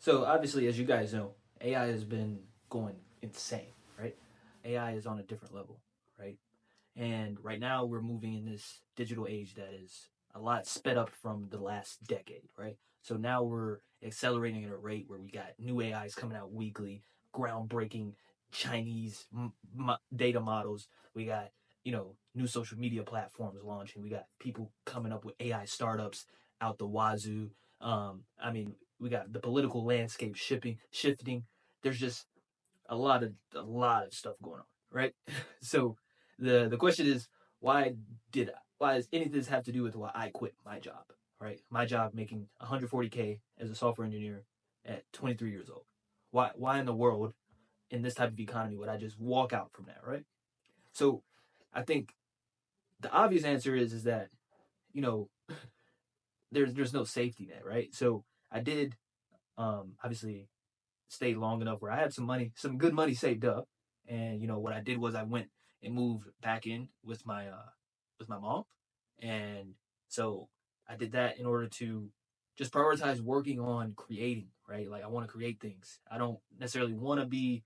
So obviously, as you guys know, AI has been going insane, right? AI is on a different level, right? And right now we're moving in this digital age that is a lot sped up from the last decade, right? So now we're accelerating at a rate where we got new AIs coming out weekly, groundbreaking Chinese data models. We got, new social media platforms launching. We got people coming up with AI startups out the wazoo. I mean, we got the political landscape shifting. There's just a lot of stuff going on, right? So the question is, why why does any of this have to do with why I quit my job, right? My job making 140K as a software engineer at 23 years old. Why in the world in this type of economy would I just walk out from that, right? So I think the obvious answer is that you know there's no safety net, right? So I did obviously stay long enough where I had some money, some good money saved up, and what I did was I went and moved back in with my mom, and so I did that in order to just prioritize working on creating, right? Like I want to create things. I don't necessarily want to be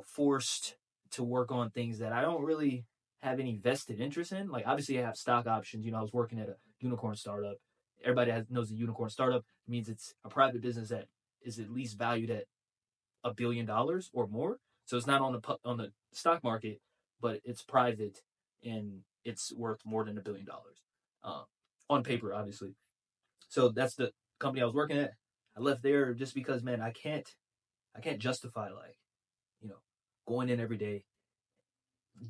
forced to work on things that I don't really have any vested interest in. Like obviously I have stock options. I was working at a unicorn startup. Everybody knows a unicorn startup means it's a private business that is at least valued at $1 billion or more. So it's not on the stock market, but it's private and it's worth more than $1 billion uh, on paper, obviously. So that's the company I was working at. I left there just because, man, I can't justify like you know going in every day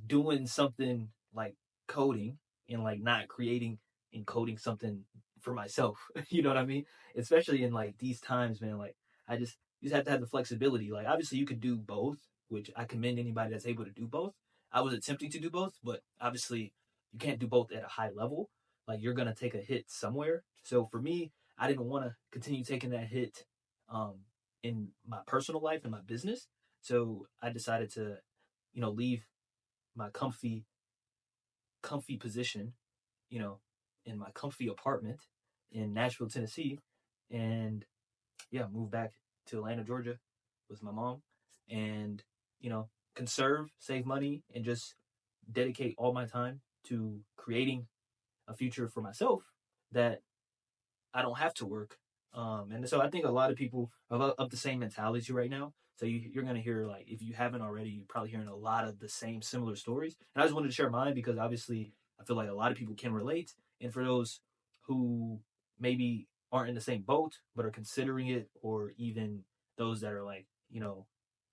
doing something like coding and like not creating and coding something for myself. You know what I mean? Especially in like these times, man. Like you just have to have the flexibility. Like obviously you could do both, which I commend anybody that's able to do both. I was attempting to do both, but obviously you can't do both at a high level. Like you're gonna take a hit somewhere. So for me, I didn't want to continue taking that hit um in my personal life and my business. So I decided to, leave my comfy position, you know, in my comfy apartment in Nashville, Tennessee, and yeah, moved back to Atlanta, Georgia, with my mom, and conserve, save money, and just dedicate all my time to creating a future for myself that I don't have to work. And so I think a lot of people are of the same mentality right now. So you're gonna hear, like, if you haven't already, you're probably hearing a lot of the same similar stories. And I just wanted to share mine because obviously I feel like a lot of people can relate. And for those who maybe aren't in the same boat but are considering it, or even those that are like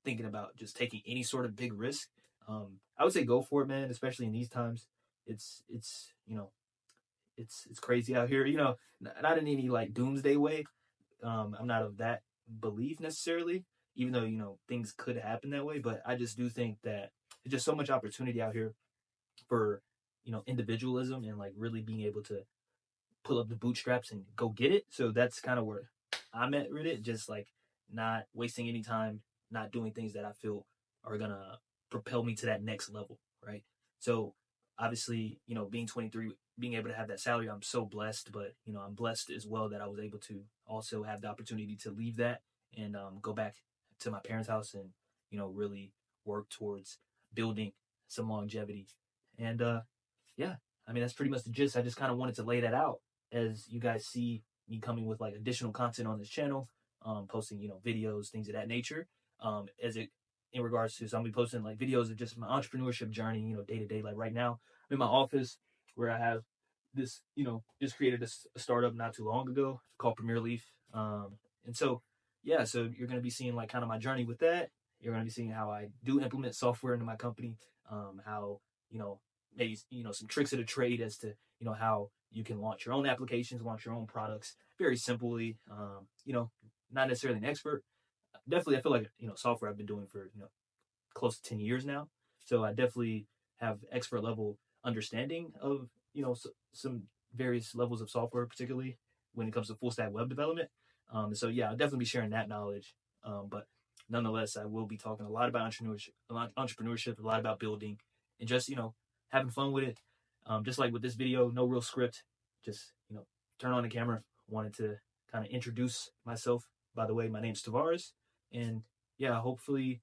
thinking about just taking any sort of big risk, I would say go for it, man. Especially in these times, it's crazy out here. Not in any like doomsday way. I'm not of that belief necessarily, even though things could happen that way. But I just do think that there's just so much opportunity out here for individualism and like really being able to pull up the bootstraps and go get it. So that's kind of where I'm at with it. Just like not wasting any time, not doing things that I feel are gonna propel me to that next level, right? So obviously, being 23, being able to have that salary, I'm so blessed. But I'm blessed as well that I was able to also have the opportunity to leave that and go back to my parents' house and really work towards building some longevity. And yeah, I mean that's pretty much the gist. I just kind of wanted to lay that out as you guys see me coming with like additional content on this channel, posting videos, things of that nature. As it in regards to, so I'm gonna be posting like videos of just my entrepreneurship journey, day to day. Like right now, I'm in my office where I have this, just created a startup not too long ago called Premier Leaf. And so yeah, so you're gonna be seeing like kind of my journey with that. You're gonna be seeing how I do implement software into my company, how maybe some tricks of the trade as to how you can launch your own applications, launch your own products very simply. Not necessarily an expert. Definitely, I feel like software I've been doing for close to 10 years now, so I definitely have expert level understanding of some various levels of software, particularly when it comes to full stack web development. So yeah, I'll definitely be sharing that knowledge. But nonetheless, I will be talking a lot about entrepreneurship, a lot about building, and just having fun with it. Just like with this video, no real script, just turn on the camera. Wanted to kind of introduce myself by the way, my name's Tavares, and yeah, hopefully,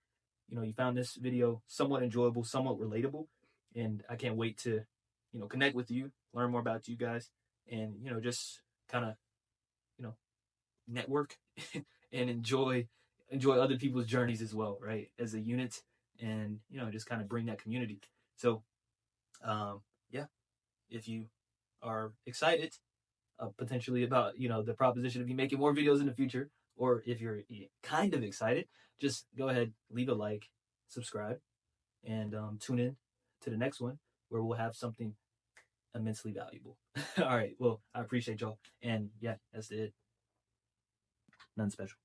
you found this video somewhat enjoyable, somewhat relatable, and I can't wait to, connect with you, learn more about you guys, and just kind of, you know, network and enjoy other people's journeys as well, right? As a unit, and just kind of bring that community. So, yeah, if you are excited potentially about the proposition of you making more videos in the future, or if you're kind of excited, just go ahead, leave a like, subscribe, and tune in to the next one where we'll have something immensely valuable. All right, well, I appreciate y'all, and yeah, that's it. Nothing special.